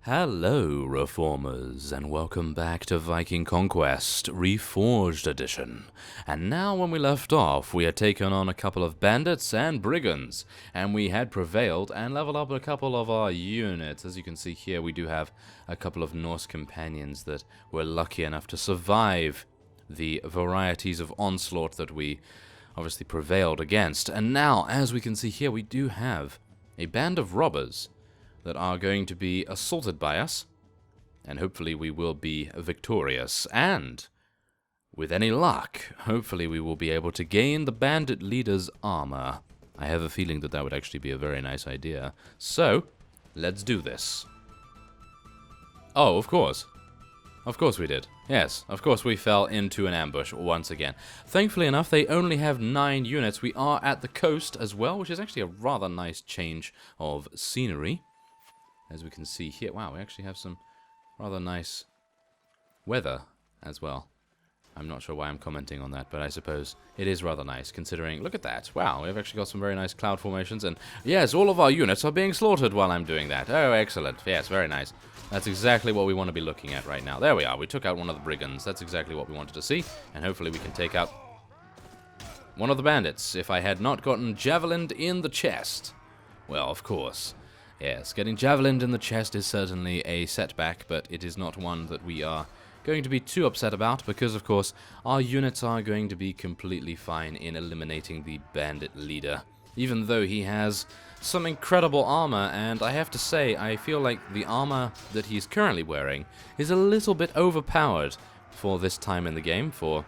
Hello, Reformers, and welcome back to Viking Conquest, Reforged Edition. And now, when we left off, we had taken on a couple of bandits and brigands, and we had prevailed and leveled up a couple of our units. As you can see here, we do have a couple of Norse companions that were lucky enough to survive the varieties of onslaught that we obviously prevailed against. And now, as we can see here, we do have a band of robbers that are going to be assaulted by us, and hopefully we will be victorious, and with any luck, hopefully we will be able to gain the bandit leader's armor. I have a feeling that that would actually be a very nice idea. So, let's do this. Oh, of course. Of course we did. Yes, of course we fell into an ambush once again. Thankfully enough, they only have 9 units. We are at the coast as well, which is actually a rather nice change of scenery. As we can see here, wow, we actually have some rather nice weather as well. I'm not sure why I'm commenting on that, but I suppose it is rather nice considering, look at that, wow, we've actually got some very nice cloud formations, and yes, all of our units are being slaughtered while I'm doing that. Oh, excellent, yes, very nice. That's exactly what we want to be looking at right now. There we are, we took out one of the brigands, that's exactly what we wanted to see, and hopefully we can take out one of the bandits if I had not gotten javelined in the chest. Well, of course. Yes, getting javelined in the chest is certainly a setback, but it is not one that we are going to be too upset about, because of course our units are going to be completely fine in eliminating the bandit leader, even though he has some incredible armor, and I have to say, I feel like the armor that he's currently wearing is a little bit overpowered for this time in the game, for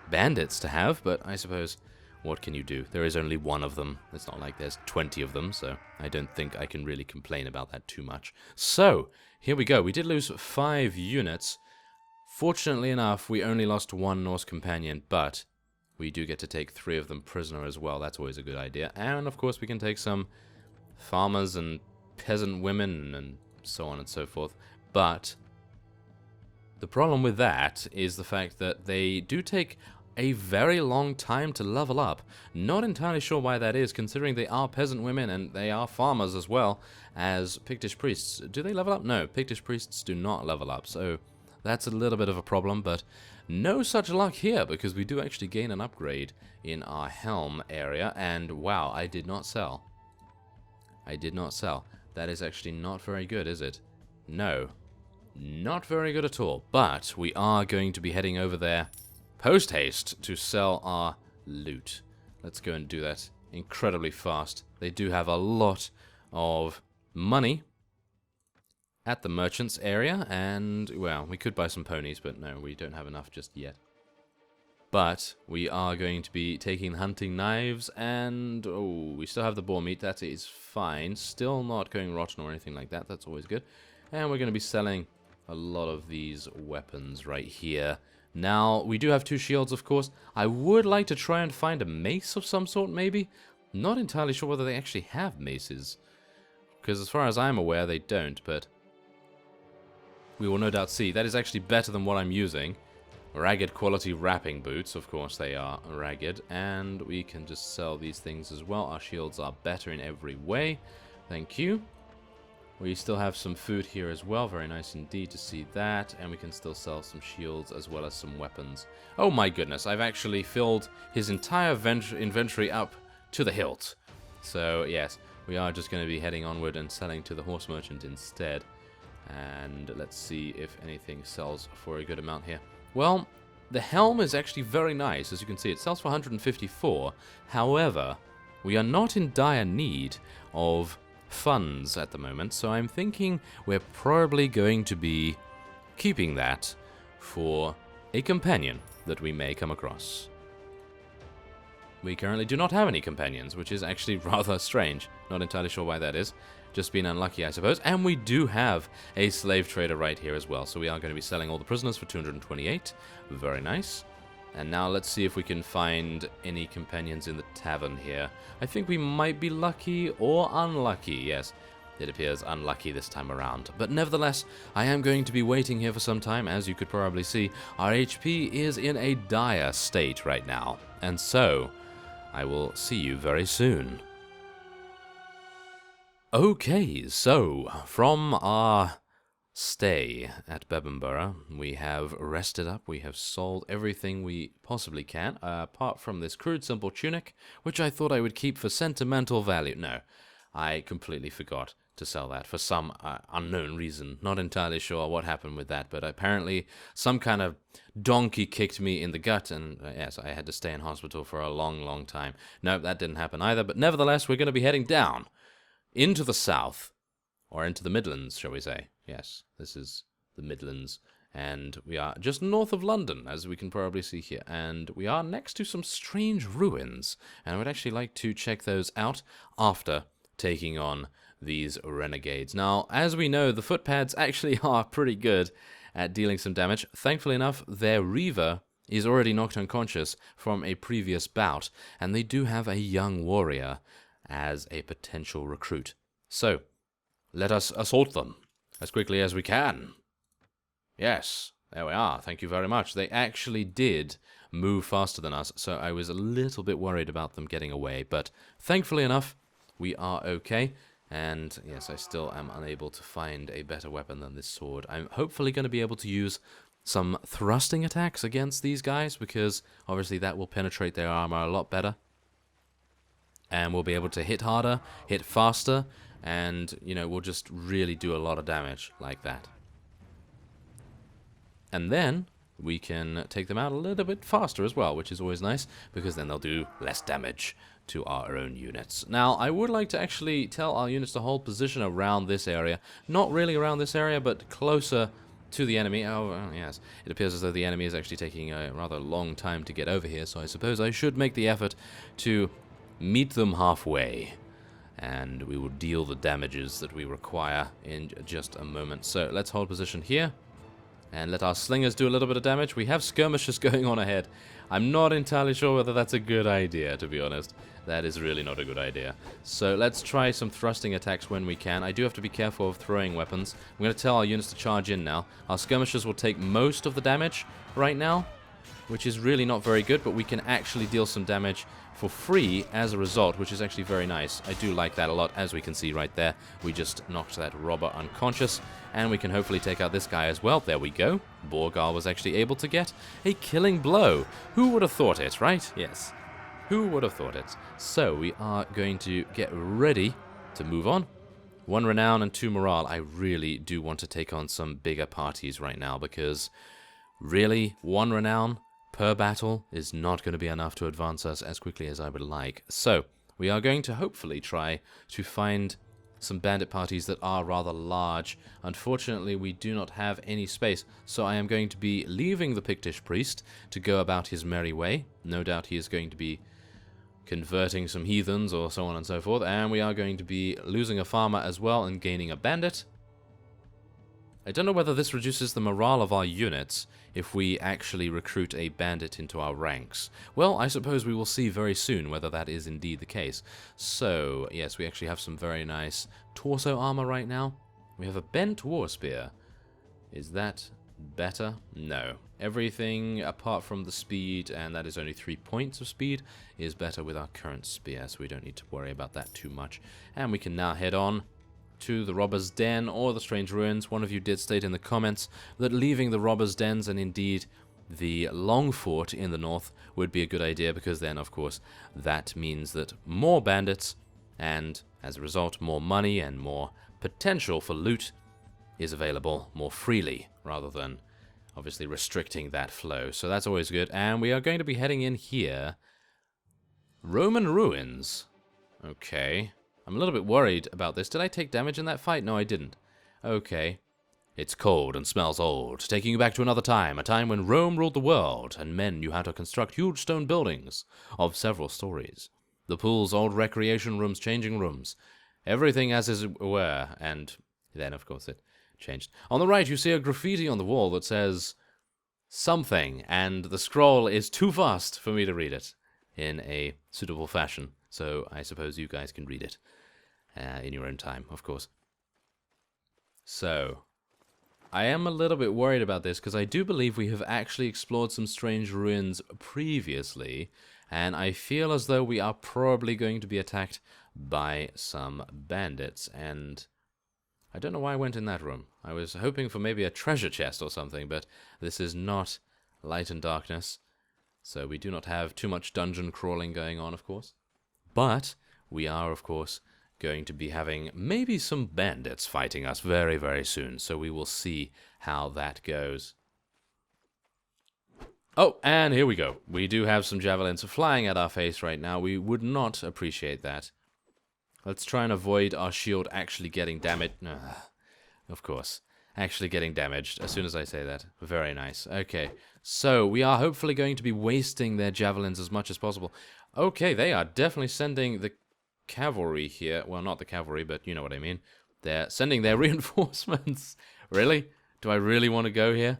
bandits to have, but I suppose what can you do? There is only one of them. It's not like there's 20 of them, so I don't think I can really complain about that too much. So, here we go. We did lose 5 units. Fortunately enough, we only lost 1 Norse companion, but we do get to take 3 of them prisoner as well. That's always a good idea. And, of course, we can take some farmers and peasant women and so on and so forth. But the problem with that is the fact that they do take a very long time to level up. Not entirely sure why that is, considering they are peasant women and they are farmers as well as Pictish priests. Do they level up? No, Pictish priests do not level up, so that's a little bit of a problem, but no such luck here, because we do actually gain an upgrade in our helm area, and wow, I did not sell. I did not sell. That is actually not very good, is it? No, not very good at all, but we are going to be heading over there post-haste to sell our loot. Let's go and do that incredibly fast. They do have a lot of money at the merchants area, and, well, we could buy some ponies, but no, we don't have enough just yet. But we are going to be taking hunting knives, and, oh, we still have the boar meat. That is fine. Still not going rotten or anything like that. That's always good. And we're going to be selling a lot of these weapons right here. Now, we do have 2 shields, of course. I would like to try and find a mace of some sort, maybe. Not entirely sure whether they actually have maces, because as far as I'm aware, they don't, but we will no doubt see. That is actually better than what I'm using. Ragged quality wrapping boots, of course they are ragged, and we can just sell these things as well. Our shields are better in every way. Thank you. We still have some food here as well, very nice indeed to see that, and we can still sell some shields as well as some weapons. Oh my goodness, I've actually filled his entire inventory up to the hilt. So yes, we are just going to be heading onward and selling to the horse merchant instead. And let's see if anything sells for a good amount here. Well, the helm is actually very nice, as you can see. It sells for 154. However, we are not in dire need of funds at the moment, so I'm thinking we're probably going to be keeping that for a companion that we may come across. We currently do not have any companions, which is actually rather strange. Not entirely sure why that is. Just been unlucky, I suppose. And we do have a slave trader right here as well, so we are going to be selling all the prisoners for 228. Very nice. And now let's see if we can find any companions in the tavern here. I think we might be lucky or unlucky. Yes, it appears unlucky this time around. But nevertheless, I am going to be waiting here for some time. As you could probably see, our HP is in a dire state right now. And so, I will see you very soon. Okay, so from our stay at Bebbanborough, we have rested up, we have sold everything we possibly can, apart from this crude simple tunic, which I thought I would keep for sentimental value. No, I completely forgot to sell that for some unknown reason. Not entirely sure what happened with that, but apparently some kind of donkey kicked me in the gut, and yes, I had to stay in hospital for a long, long time. No, that didn't happen either, but nevertheless, we're going to be heading down into the south, or into the Midlands, shall we say. Yes, this is the Midlands, and we are just north of London, as we can probably see here, and we are next to some strange ruins, and I would actually like to check those out after taking on these renegades. Now, as we know, the footpads actually are pretty good at dealing some damage. Thankfully enough, their Reaver is already knocked unconscious from a previous bout, and they do have a young warrior as a potential recruit. So, let us assault them as quickly as we can. Yes, there we are. Thank you very much. They actually did move faster than us, so I was a little bit worried about them getting away, but thankfully enough, we are okay. And yes, I still am unable to find a better weapon than this sword. I'm hopefully going to be able to use some thrusting attacks against these guys, because obviously that will penetrate their armor a lot better. And we'll be able to hit harder, hit faster, and, you know, we'll just really do a lot of damage like that. And then we can take them out a little bit faster as well, which is always nice, because then they'll do less damage to our own units. Now, I would like to actually tell our units to hold position around this area. Not really around this area, but closer to the enemy. Oh, yes. It appears as though the enemy is actually taking a rather long time to get over here, so I suppose I should make the effort to meet them halfway, and we will deal the damages that we require in just a moment. So let's hold position here and let our slingers do a little bit of damage. We have skirmishes going on ahead. I'm not entirely sure whether that's a good idea, to be honest. That is really not a good idea. So let's try some thrusting attacks when we can. I do have to be careful of throwing weapons. I'm going to tell our units to charge in now. Our skirmishers will take most of the damage right now, which is really not very good, but we can actually deal some damage for free as a result, which is actually very nice. I do like that a lot. As we can see right there, we just knocked that robber unconscious, and we can hopefully take out this guy as well. There we go. Borgar was actually able to get a killing blow. Who would have thought it, right? Yes. Who would have thought it? So we are going to get ready to move on. 1 renown and 2 morale. I really do want to take on some bigger parties right now, because really, 1 renown per battle is not going to be enough to advance us as quickly as I would like. So, we are going to hopefully try to find some bandit parties that are rather large. Unfortunately, we do not have any space, so I am going to be leaving the Pictish priest to go about his merry way. No doubt he is going to be converting some heathens or so on and so forth, and we are going to be losing a farmer as well and gaining a bandit. I don't know whether this reduces the morale of our units if we actually recruit a bandit into our ranks. Well, I suppose we will see very soon whether that is indeed the case. So, yes, we actually have some very nice torso armor right now. We have a bent war spear. Is that better? No. Everything apart from the speed, and that is only 3 points of speed, is better with our current spear, so we don't need to worry about that too much. And we can now head on to the Robber's Den or the Strange Ruins. One of you did state in the comments that leaving the Robber's Dens and indeed the Long Fort in the north would be a good idea, because then, of course, that means that more bandits and, as a result, more money and more potential for loot is available more freely, rather than obviously restricting that flow. So that's always good. And we are going to be heading in here. Roman Ruins. Okay. I'm a little bit worried about this. Did I take damage in that fight? No, I didn't. Okay. It's cold and smells old, taking you back to another time, a time when Rome ruled the world, and men knew how to construct huge stone buildings of several stories. The pools, old recreation rooms, changing rooms, everything as it were, and then, of course, it changed. On the right, you see a graffiti on the wall that says something, and the scroll is too fast for me to read it in a suitable fashion. So I suppose you guys can read it in your own time, of course. So, I am a little bit worried about this, because I do believe we have actually explored some strange ruins previously, And I feel as though we are probably going to be attacked by some bandits. And I don't know why I went in that room. I was hoping for maybe a treasure chest or something, but this is not Light and Darkness. So we do not have too much dungeon crawling going on, of course. But we are, of course, going to be having maybe some bandits fighting us very, very soon. So we will see how that goes. Oh, and here we go. We do have some javelins flying at our face right now. We would not appreciate that. Let's try and avoid our shield actually getting damaged. Of course. Actually getting damaged as soon as I say that. Very nice. Okay. So, we are hopefully going to be wasting their javelins as much as possible. Okay, they are definitely sending the cavalry here. Well, not the cavalry, but you know what I mean. They're sending their reinforcements. Really? Do I really want to go here?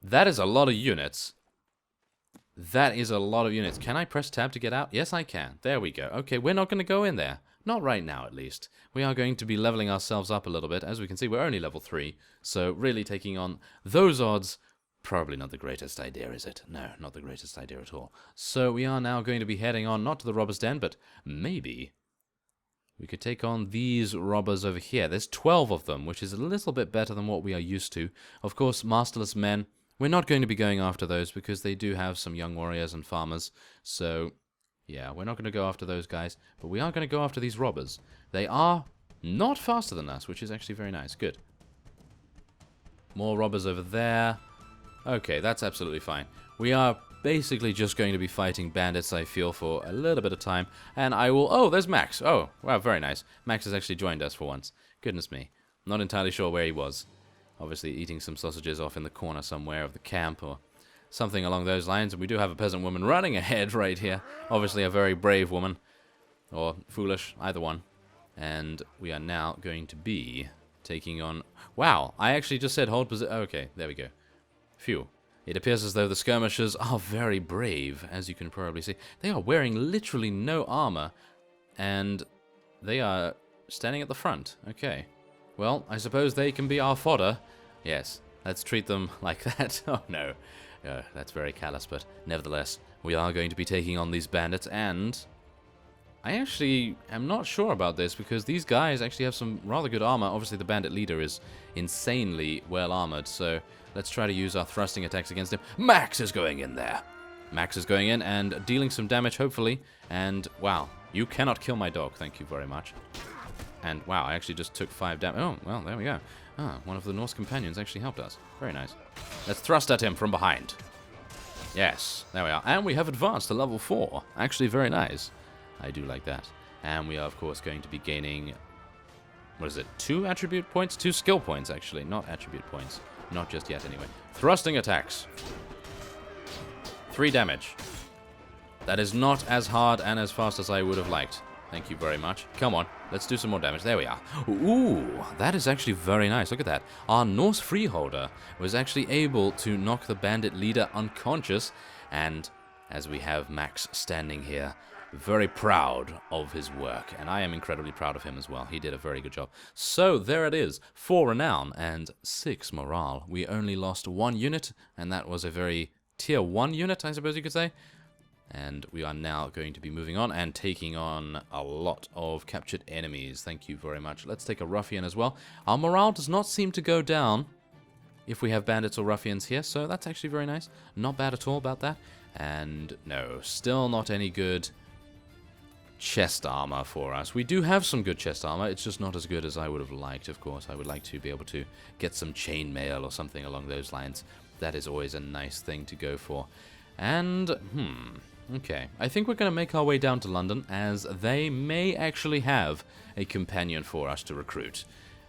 That is a lot of units. That is a lot of units. Can I press tab to get out? Yes, I can. There we go. Okay, we're not going to go in there. Not right now, at least. We are going to be leveling ourselves up a little bit. As we can see, we're only level 3. So really taking on those odds, probably not the greatest idea, is it? No, not the greatest idea at all. So we are now going to be heading on, not to the robber's den, but maybe we could take on these robbers over here. There's 12 of them, which is a little bit better than what we are used to. Of course, masterless men. We're not going to be going after those because they do have some young warriors and farmers. So, yeah, we're not going to go after those guys. But we are going to go after these robbers. They are not faster than us, which is actually very nice. Good. More robbers over there. Okay, that's absolutely fine. We are basically just going to be fighting bandits, I feel, for a little bit of time. And I will... Oh, there's Max. Oh, wow, very nice. Max has actually joined us for once. Goodness me. I'm not entirely sure where he was. Obviously eating some sausages off in the corner somewhere of the camp or something along those lines. And we do have a peasant woman running ahead right here. Obviously a very brave woman. Or foolish, either one. And we are now going to be taking on... Wow, I actually just said hold position. Okay, there we go. Phew. It appears as though the skirmishers are very brave, as you can probably see. They are wearing literally no armor. And they are standing at the front. Okay. Well, I suppose they can be our fodder. Yes, let's treat them like that. Oh, no. That's very callous, but nevertheless, we are going to be taking on these bandits, and I actually am not sure about this, because these guys actually have some rather good armor. Obviously, the bandit leader is insanely well armored, so let's try to use our thrusting attacks against him. Max is going in there. Max is going in and dealing some damage, hopefully, and wow, you cannot kill my dog. Thank you very much. And wow, I actually just took 5 damage. Oh, well, there we go. Ah, one of the Norse companions actually helped us. Very nice. Let's thrust at him from behind. Yes, there we are. And we have advanced to level 4. Actually, very nice. I do like that. And we are, of course, going to be gaining... What is it? 2 attribute points? 2 skill points, actually. Not attribute points. Not just yet, anyway. Thrusting attacks. 3 damage. That is not as hard and as fast as I would have liked. Thank you very much. Come on, let's do some more damage. There we are. Ooh, that is actually very nice. Look at that. Our Norse freeholder was actually able to knock the bandit leader unconscious. And as we have Max standing here, very proud of his work. And I am incredibly proud of him as well. He did a very good job. So there it is. 4 renown and 6 morale. We only lost 1 unit, and that was a very tier 1 unit, I suppose you could say. And we are now going to be moving on and taking on a lot of captured enemies. Thank you very much. Let's take a ruffian as well. Our morale does not seem to go down if we have bandits or ruffians here, so that's actually very nice. Not bad at all about that. And no, still not any good chest armor for us. We do have some good chest armor. It's just not as good as I would have liked, of course. I would like to be able to get some chainmail or something along those lines. That is always a nice thing to go for. And, okay, I think we're going to make our way down to London, as they may actually have a companion for us to recruit.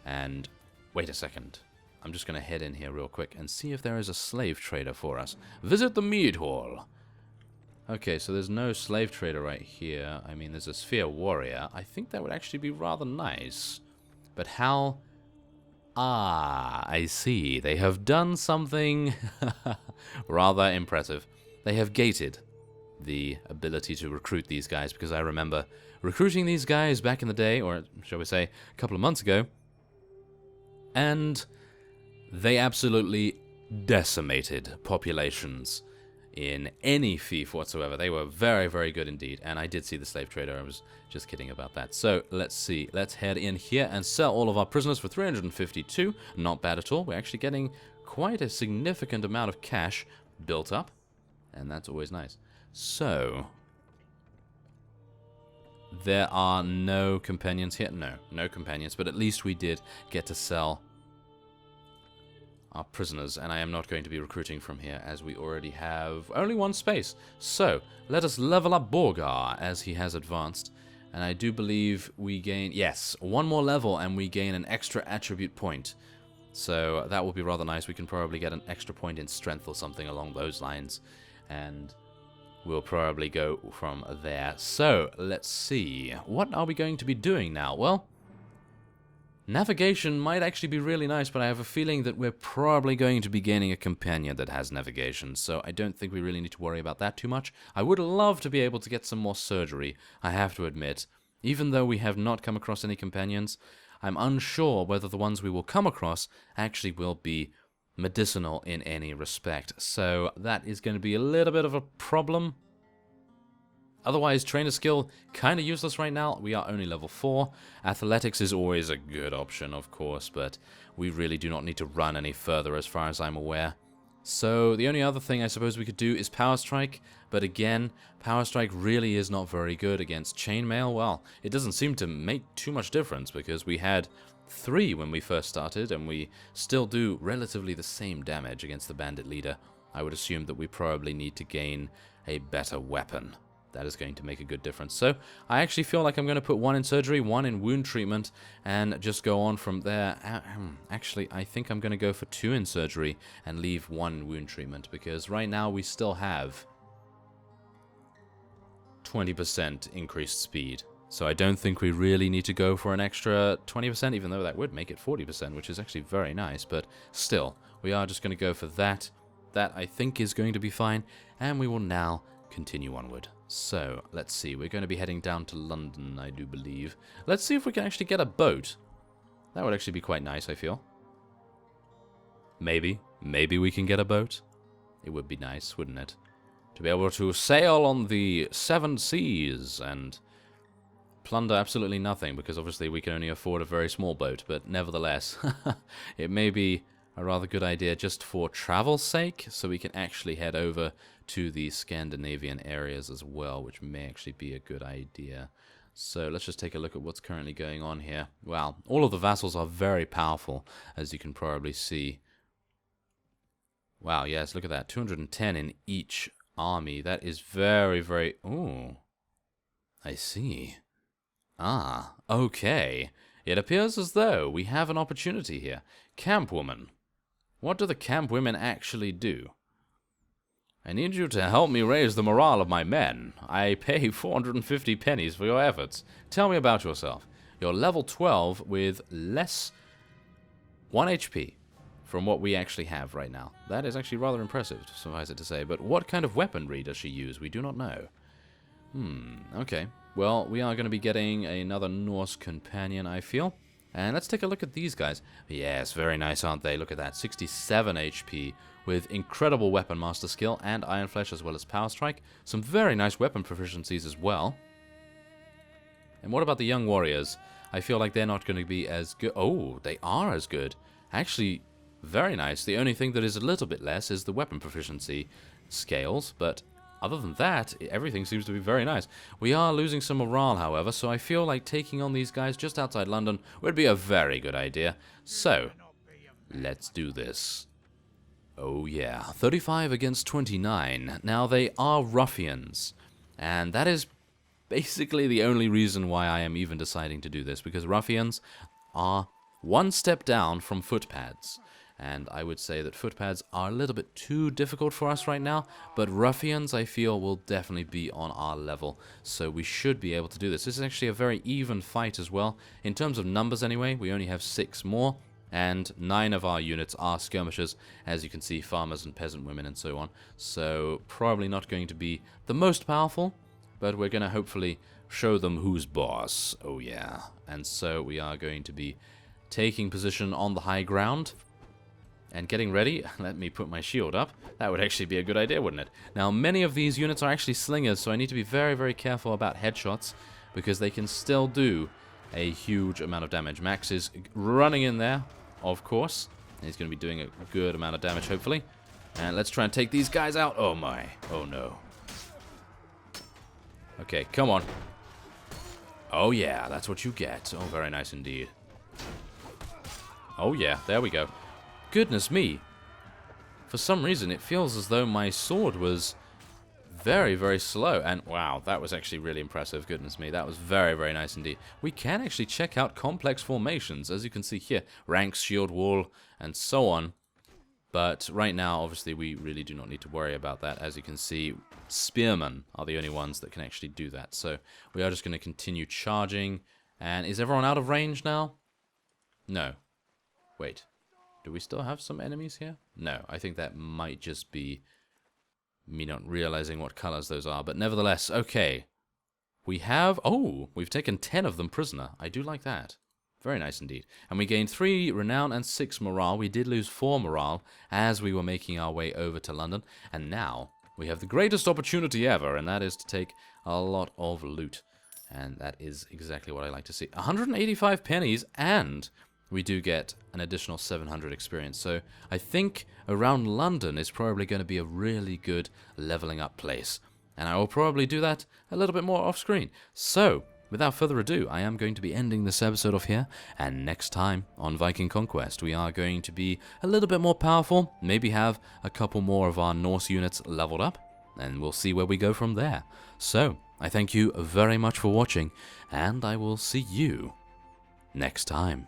And, wait a second, I'm just going to head in here real quick and see if there is a slave trader for us. Visit the mead hall. Okay, so there's no slave trader right here. I mean, there's a sphere warrior. I think that would actually be rather nice. But how... Ah, I see. They have done something rather impressive. They have gated the ability to recruit these guys, because I remember recruiting these guys back in the day, or shall we say, a couple of months ago, and they absolutely decimated populations in any fief whatsoever. They were very, very good indeed. And I did see the slave trader. I was just kidding about that. So let's see. Let's head in here and sell all of our prisoners for 352. Not bad at all. We're actually getting quite a significant amount of cash built up. And that's always nice. So there are no companions here. No companions. But at least we did get to sell our prisoners, and I am not going to be recruiting from here as we already have only one space. So let us level up Borgar as he has advanced, and I do believe we gain, yes, one more level and we gain an extra attribute point. So that will be rather nice. We can probably get an extra point in strength or something along those lines, and we'll probably go from there. So let's see, what are we going to be doing now? Well, navigation might actually be really nice, but I have a feeling that we're probably going to be gaining a companion that has navigation, so I don't think we really need to worry about that too much. I would love to be able to get some more surgery, I have to admit. Even though we have not come across any companions, I'm unsure whether the ones we will come across actually will be medicinal in any respect. So that is going to be a little bit of a problem. Otherwise, trainer skill, kind of useless right now. We are only level 4. Athletics is always a good option, of course, but we really do not need to run any further as far as I'm aware. So the only other thing I suppose we could do is Power Strike, but again, Power Strike really is not very good against Chainmail. Well, it doesn't seem to make too much difference because we had 3 when we first started, and we still do relatively the same damage against the bandit leader. I would assume that we probably need to gain a better weapon. That is going to make a good difference. So I actually feel like I'm going to put 1 in surgery, 1 in wound treatment, and just go on from there. Actually, I think I'm going to go for 2 in surgery and leave 1 in wound treatment, because right now we still have 20% increased speed. So I don't think we really need to go for an extra 20%, even though that would make it 40%, which is actually very nice. But still, we are just going to go for that. That, I think, is going to be fine, and we will now continue onward. So, let's see, we're going to be heading down to London, I do believe. Let's see if we can actually get a boat. That would actually be quite nice, I feel. Maybe we can get a boat. It would be nice, wouldn't it? To be able to sail on the 7 seas and plunder absolutely nothing, because obviously we can only afford a very small boat, but nevertheless, it may be a rather good idea just for travel's sake, so we can actually head over to the Scandinavian areas as well, which may actually be a good idea. So let's just take a look at what's currently going on here. Wow, all of the vassals are very powerful, as you can probably see. Wow, yes, look at that, 210 in each army. That is very, very... Ooh, I see. Ah, okay. It appears as though we have an opportunity here. Camp woman. What do the camp women actually do? I need you to help me raise the morale of my men. I pay 450 pennies for your efforts. Tell me about yourself. You're level 12 with less 1 HP from what we actually have right now. That is actually rather impressive, suffice it to say. But what kind of weaponry does she use? We do not know. Okay. Well, we are going to be getting another Norse companion, I feel. And let's take a look at these guys. Yes, very nice, aren't they? Look at that. 67 HP with incredible weapon master skill and Iron Flesh as well as Power Strike. Some very nice weapon proficiencies as well. And what about the young warriors? I feel like they're not going to be as good. Oh, they are as good. Actually, very nice. The only thing that is a little bit less is the weapon proficiency scales, but other than that, everything seems to be very nice. We are losing some morale, however, so I feel like taking on these guys just outside London would be a very good idea. So, let's do this. Oh yeah, 35 against 29. Now, they are ruffians, and that is basically the only reason why I am even deciding to do this, because ruffians are one step down from footpads. And I would say that footpads are a little bit too difficult for us right now, but ruffians, I feel, will definitely be on our level, so we should be able to do this. This is actually a very even fight as well. In terms of numbers anyway, we only have 6 more, and 9 of our units are skirmishers, as you can see, farmers and peasant women and so on. So probably not going to be the most powerful, but we're going to hopefully show them who's boss. Oh yeah. And so we are going to be taking position on the high ground. And getting ready, let me put my shield up. That would actually be a good idea, wouldn't it? Now, many of these units are actually slingers, so I need to be very, very careful about headshots, because they can still do a huge amount of damage. Max is running in there, of course. He's going to be doing a good amount of damage, hopefully. And let's try and take these guys out. Oh my. Oh no. Okay, come on. Oh yeah, that's what you get. Oh, very nice indeed. Oh yeah, there we go. Goodness me. For some reason, it feels as though my sword was very, very slow. And wow, that was actually really impressive. Goodness me, that was very, very nice indeed. We can actually check out complex formations, as you can see here. Ranks, shield wall, and so on. But right now, obviously, we really do not need to worry about that. As you can see, spearmen are the only ones that can actually do that. So we are just going to continue charging. And is everyone out of range now? No. Wait. Do we still have some enemies here? No, I think that might just be me not realizing what colors those are. But nevertheless, okay. We have... Oh, we've taken 10 of them prisoner. I do like that. Very nice indeed. And we gained 3 renown and 6 morale. We did lose 4 morale as we were making our way over to London. And now we have the greatest opportunity ever, and that is to take a lot of loot. And that is exactly what I like to see. 185 pennies, and we do get an additional 700 experience. So I think around London is probably going to be a really good leveling up place. And I will probably do that a little bit more off screen. So without further ado, I am going to be ending this episode off here, and next time on Viking Conquest, we are going to be a little bit more powerful, maybe have a couple more of our Norse units leveled up, and we'll see where we go from there. So, I thank you very much for watching, and I will see you next time.